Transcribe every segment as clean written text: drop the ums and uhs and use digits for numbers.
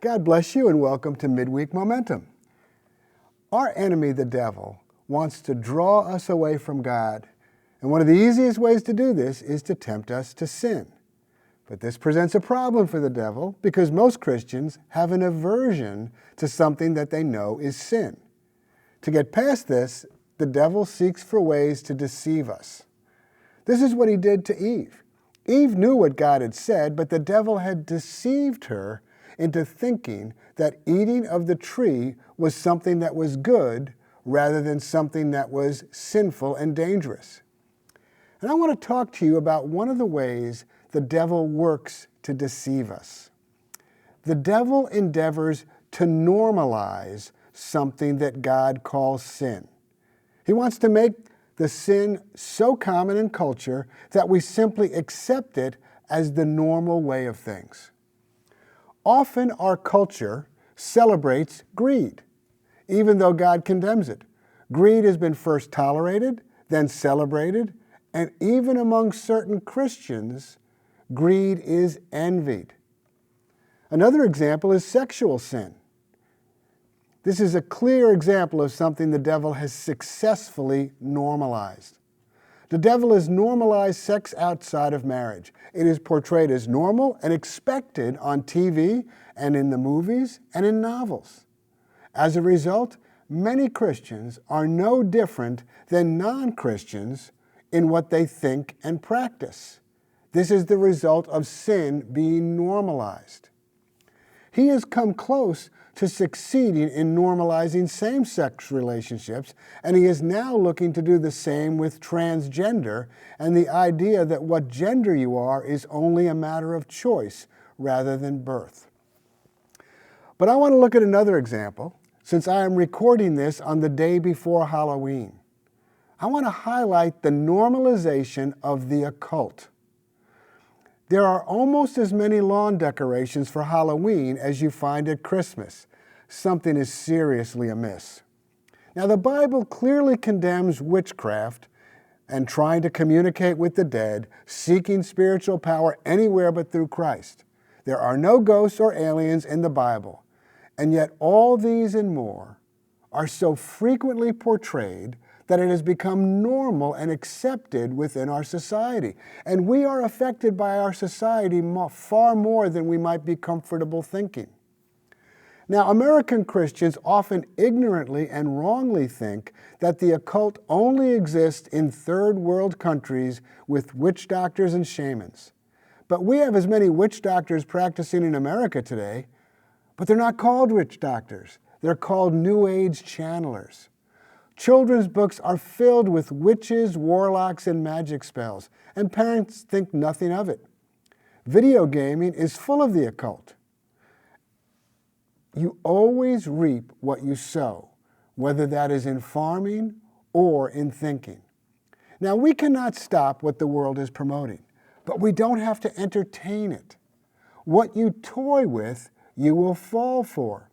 God bless you and welcome to Midweek Momentum. Our enemy, the devil, wants to draw us away from God. And one of the easiest ways to do this is to tempt us to sin. But this presents a problem for the devil because most Christians have an aversion to something that they know is sin. To get past this, the devil seeks for ways to deceive us. This is what he did to Eve. Eve knew what God had said, but the devil had deceived her into thinking that eating of the tree was something that was good rather than something that was sinful and dangerous. And I want to talk to you about one of the ways the devil works to deceive us. The devil endeavors to normalize something that God calls sin. He wants to make the sin so common in culture that we simply accept it as the normal way of things. Often our culture celebrates greed, even though God condemns it. Greed has been first tolerated, then celebrated, and even among certain Christians, greed is envied. Another example is sexual sin. This is a clear example of something the devil has successfully normalized. The devil has normalized sex outside of marriage. It is portrayed as normal and expected on TV and in the movies and in novels. As a result, many Christians are no different than non-Christians in what they think and practice. This is the result of sin being normalized. He has come close to succeeding in normalizing same-sex relationships, and he is now looking to do the same with transgender and the idea that what gender you are is only a matter of choice rather than birth. But I want to look at another example, since I am recording this on the day before Halloween. I want to highlight the normalization of the occult. There are almost as many lawn decorations for Halloween as you find at Christmas. Something is seriously amiss. Now, the Bible clearly condemns witchcraft and trying to communicate with the dead, seeking spiritual power anywhere but through Christ. There are no ghosts or aliens in the Bible, and yet all these and more are so frequently portrayed that it has become normal and accepted within our society. And we are affected by our society far more than we might be comfortable thinking. Now, American Christians often ignorantly and wrongly think that the occult only exists in third world countries with witch doctors and shamans. But we have as many witch doctors practicing in America today, but they're not called witch doctors. They're called New Age channelers. Children's books are filled with witches, warlocks, and magic spells, and parents think nothing of it. Video gaming is full of the occult. You always reap what you sow, whether that is in farming or in thinking. Now, we cannot stop what the world is promoting, but we don't have to entertain it. What you toy with, you will fall for.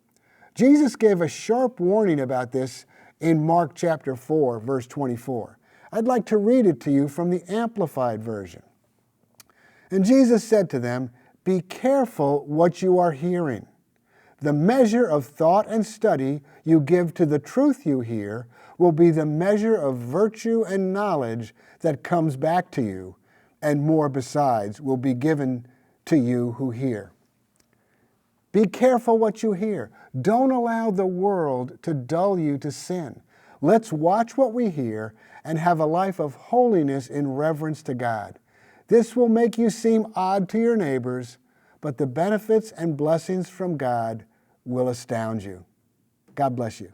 Jesus gave a sharp warning about this in Mark chapter 4, verse 24. I'd like to read it to you from the Amplified Version. And Jesus said to them, "Be careful what you are hearing. The measure of thought and study you give to the truth you hear will be the measure of virtue and knowledge that comes back to you, and more besides will be given to you who hear." Be careful what you hear. Don't allow the world to dull you to sin. Let's watch what we hear and have a life of holiness in reverence to God. This will make you seem odd to your neighbors, but the benefits and blessings from God will astound you. God bless you.